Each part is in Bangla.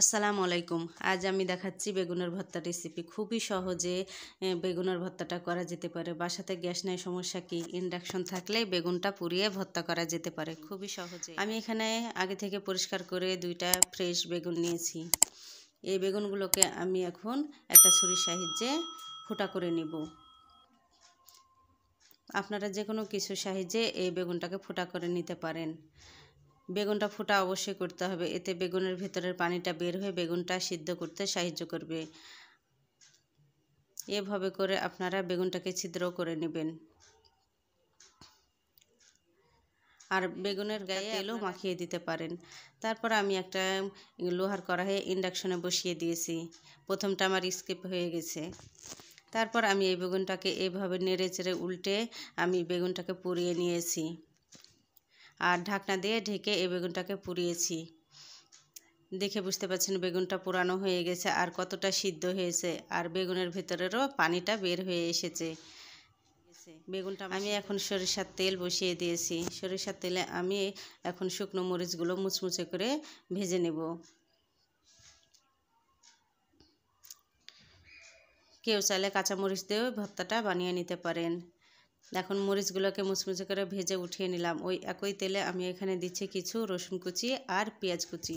আসসালামু আলাইকুম। আজ আমি দেখাচ্ছি বেগুনের ভর্তা রেসিপি। খুবই সহজে বেগুনের ভর্তাটা করা যেতে পারে। বাসাতে গ্যাস নেই, সমস্যা কি? ইন্ডাকশন থাকলে বেগুনটা পুড়িয়ে ভর্তা করা যেতে পারে খুবই সহজে। আমি এখানে আগে থেকে পরিষ্কার করে 2টা ফ্রেশ বেগুন নিয়েছি। এই বেগুনগুলোকে আমি এখন একটা ছুরির সাহায্যে ফুটা করে নিব। আপনারা যে কোনো কিছুর সাহায্যে এই বেগুনটাকে ফুটা করে নিতে পারেন। বেগুনটা ফুটা অবশ্যই করতে হবে, এতে বেগুনের ভেতরের পানিটা বের হয়ে বেগুনটা সিদ্ধ করতে সাহায্য করবে। এভাবে করে আপনারা বেগুনটাকে ছিদ্র করে নেবেন। আর বেগুনের গায়ে তেলও মাখিয়ে দিতে পারেন। তারপর আমি একটা লোহার কড়াইয়ে ইন্ডাকশনে বসিয়ে দিয়েছি। প্রথমটা আমার স্কিপ হয়ে গেছে। তারপর আমি এই বেগুনটাকে এভাবে নেড়ে চেড়ে উল্টে আমি বেগুনটাকে পুড়িয়ে নিয়েছি। আর ঢাকনা দিয়ে ঢেকে এই বেগুনটাকে পুড়িয়েছি। দেখে বুঝতে পারছেন বেগুনটা পুরানো হয়ে গেছে আর কতটা সিদ্ধ হয়েছে, আর বেগুনের ভেতরেরও পানিটা বের হয়ে এসেছে। বেগুনটা আমি এখন সরিষার তেল বসিয়ে দিয়েছি। সরিষার তেলে আমি এখন শুকনো মরিচগুলো মুচমুচে করে ভেজে নেব। কেউ চাইলে কাঁচা মরিচ দিয়েও ভর্তাটা বানিয়ে নিতে পারেন। এখন মরিচগুলোকে মুচমুচে করে ভেজে উঠিয়ে নিলাম। ওই একই তেলে আমি এখানে দিচ্ছি কিছু রসুন কুচি আর পেঁয়াজ কুচি।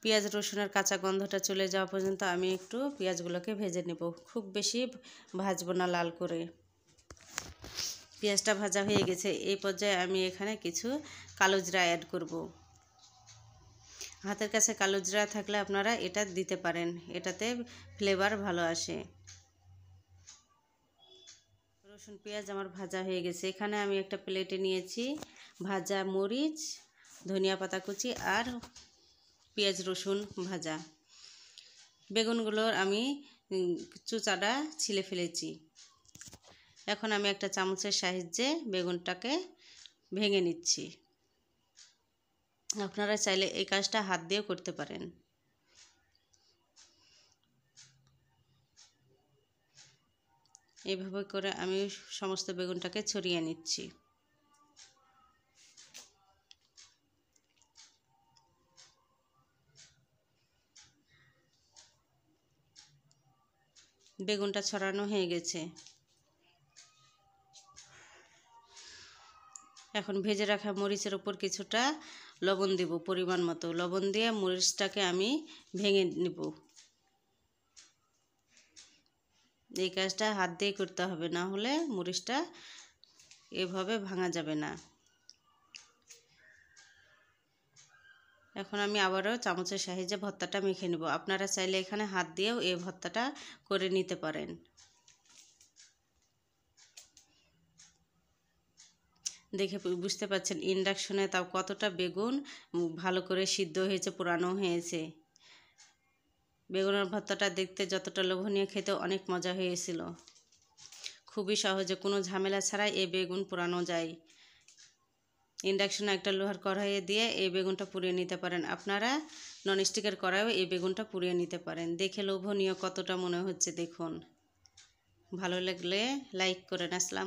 পেঁয়াজ রসুনের কাঁচা গন্ধটা চলে যাওয়া পর্যন্ত আমি একটু পেঁয়াজগুলোকে ভেজে নেব। খুব বেশি ভাজবো না লাল করে। পেঁয়াজটা ভাজা হয়ে গেছে। এই পর্যায়ে আমি এখানে কিছু কালো জিরা অ্যাড করব। হাতের কাছে কালো জিরা থাকলে আপনারা এটা দিতে পারেন, এটাতে ফ্লেভার ভালো আসে। রসুন পেঁয়াজ আমার ভাজা হয়ে গেছে। এখানে আমি একটা প্লেটে নিয়েছি ভাজা মরিচ, ধনিয়া পাতা কুচি আর পেঁয়াজ রসুন ভাজা। বেগুনগুলোর আমি চোচাটা ছিলে ফেলেছি। এখন আমি একটা চামচের সাহায্যে বেগুনটাকে ভেঙে নিচ্ছি। আপনারা চাইলে এই কাজটা হাত দিয়েও করতে পারেন। এইভাবে করে আমি সমস্ত বেগুনটাকে ছড়িয়ে নিচ্ছি। বেগুনটা ছড়ানো হয়ে গেছে। এখন ভেজে রাখা মরিচের উপর কিছুটা লবণ দেব, পরিমাণ মতো লবণ দিয়ে মরিচটাকে আমি ভেঙে নেব। এই কাজটা হাত দিয়ে করতে হবে, না হলে মরিচটা এভাবে ভাঙা যাবে না। এখন আমি আবারও চামচের সাহায্যে ভর্তাটা মেখে নেব। আপনারা চাইলে এখানে হাত দিয়েও এই ভর্তাটা করে নিতে পারেন। দেখে বুঝতে পারছেন ইন্ডাকশনে তাও কতটা বেগুন ভালো করে সিদ্ধ হয়েছে, পুরানো হয়েছে। বেগুনের ভর্তাটা দেখতে যতটা লোভনীয়, খেতে অনেক মজা হয়েছিল। খুবই সহজে কোনো ঝামেলা ছাড়াই এই বেগুন পোড়ানো যায়। ইন্ডাকশনে একটা লোহার কড়াইয়ে দিয়ে এই বেগুনটা পুড়িয়ে নিতে পারেন। আপনারা ননস্টিকের কড়াইও এই বেগুনটা পুড়িয়ে নিতে পারেন। দেখে লোভনীয় কতটা মনে হচ্ছে দেখুন। ভালো লাগলে লাইক করেন। আসসালাম।